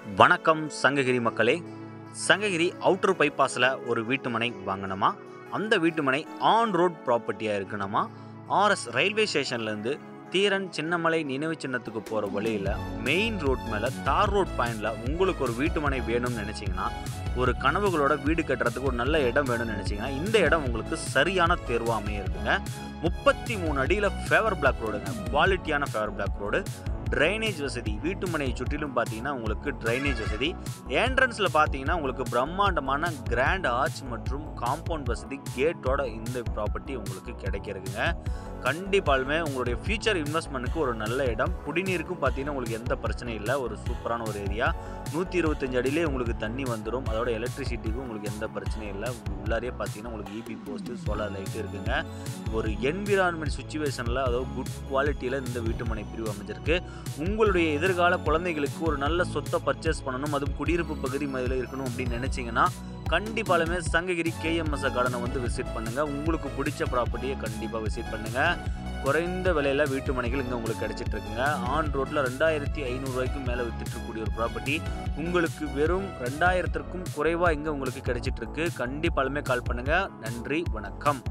வணக்கம் சங்ககிரி மக்களே. சங்ககிரி அவுட்டர் பைபாஸில் ஒரு வீட்டுமனை வாங்கினோமா, அந்த வீட்டுமனை ஆன் ரோட் ப்ராப்பர்ட்டியாக இருக்கணுமா, ஆர்எஸ் ரயில்வே ஸ்டேஷன்லேருந்து தீரன் சின்னமலை நினைவு சின்னத்துக்கு போகிற வழியில் மெயின் ரோட் மேலே தார் ரோட் பாயிண்டில் உங்களுக்கு ஒரு வீட்டுமனை வேணும்னு நினச்சிங்கன்னா, ஒரு கனவுகளோட வீடு கட்டுறதுக்கு ஒரு நல்ல இடம் வேணும்னு நினச்சிங்கன்னா, இந்த இடம் உங்களுக்கு சரியான தேர்வாக அமைய இருக்குங்க. 33 அடியில் ஃபேவர் பிளாக் ரோடுங்க, குவாலிட்டியான ஃபேவர் பிளாக் ரோடு. ட்ரைனேஜ் வசதி, வீட்டுமனையை சுற்றிலும் பார்த்தீங்கன்னா உங்களுக்கு ட்ரைனேஜ் வசதி. என்ட்ரன்ஸில் பார்த்தீங்கன்னா உங்களுக்கு பிரம்மாண்டமான கிராண்ட் ஆர்ச் மற்றும் காம்பவுண்ட் வசதி கேட்டோட இந்த ப்ராப்பர்ட்டி உங்களுக்கு கிடைக்கிறதுங்க. கண்டிப்பாலுமே உங்களுடைய ஃபியூச்சர் இன்வெஸ்ட்மெண்ட்டுக்கு ஒரு நல்ல இடம். குடிநீருக்கும் பார்த்தீங்கன்னா உங்களுக்கு எந்த பிரச்சனையும் இல்லை, ஒரு சூப்பரான ஒரு ஏரியா. 125 அடியிலே உங்களுக்கு தண்ணி வந்துடும். அதோட எலக்ட்ரிசிட்டிக்கும் உங்களுக்கு எந்த பிரச்சனையும் இல்லை. உள்ளாரே பார்த்தீங்கன்னா உங்களுக்கு இபி போஸ்ட்டு, சோலார் லைட்டு இருக்குங்க. ஒரு என்விரான்மெண்ட் சுச்சுவேஷனில், அதாவது குட் குவாலிட்டியில் இந்த வீட்டுமனை பிரிவு அமைஞ்சிருக்கு. உங்களுடைய எதிர்கால குழந்தைகளுக்கு ஒரு நல்ல சொத்தை பர்ச்சேஸ் பண்ணணும், அதுவும் குடியிருப்பு பகுதி மாதிரியில் இருக்கணும் அப்படின்னு நினச்சிங்கன்னா, கண்டிப்பாலுமே சங்ககிரி கேஎம்எஸ் கார்டனை வந்து விசிட் பண்ணுங்கள். உங்களுக்கு பிடிச்ச ப்ராப்பர்ட்டியை கண்டிப்பாக விசிட் பண்ணுங்கள். குறைந்த விலையில் வீட்டுமனைகள் இங்கே உங்களுக்கு கிடைச்சிட்டு இருக்குங்க. ஆன் ரோட்டில் 2500 ரூபாய்க்கும் மேலே வித்துட்டுருக்கக்கூடிய ஒரு ப்ராப்பர்ட்டி உங்களுக்கு வெறும் 2000க்கும் குறைவாக இங்கே உங்களுக்கு கிடைச்சிட்டு இருக்கு. கண்டிப்பாலுமே கால் பண்ணுங்கள். நன்றி, வணக்கம்.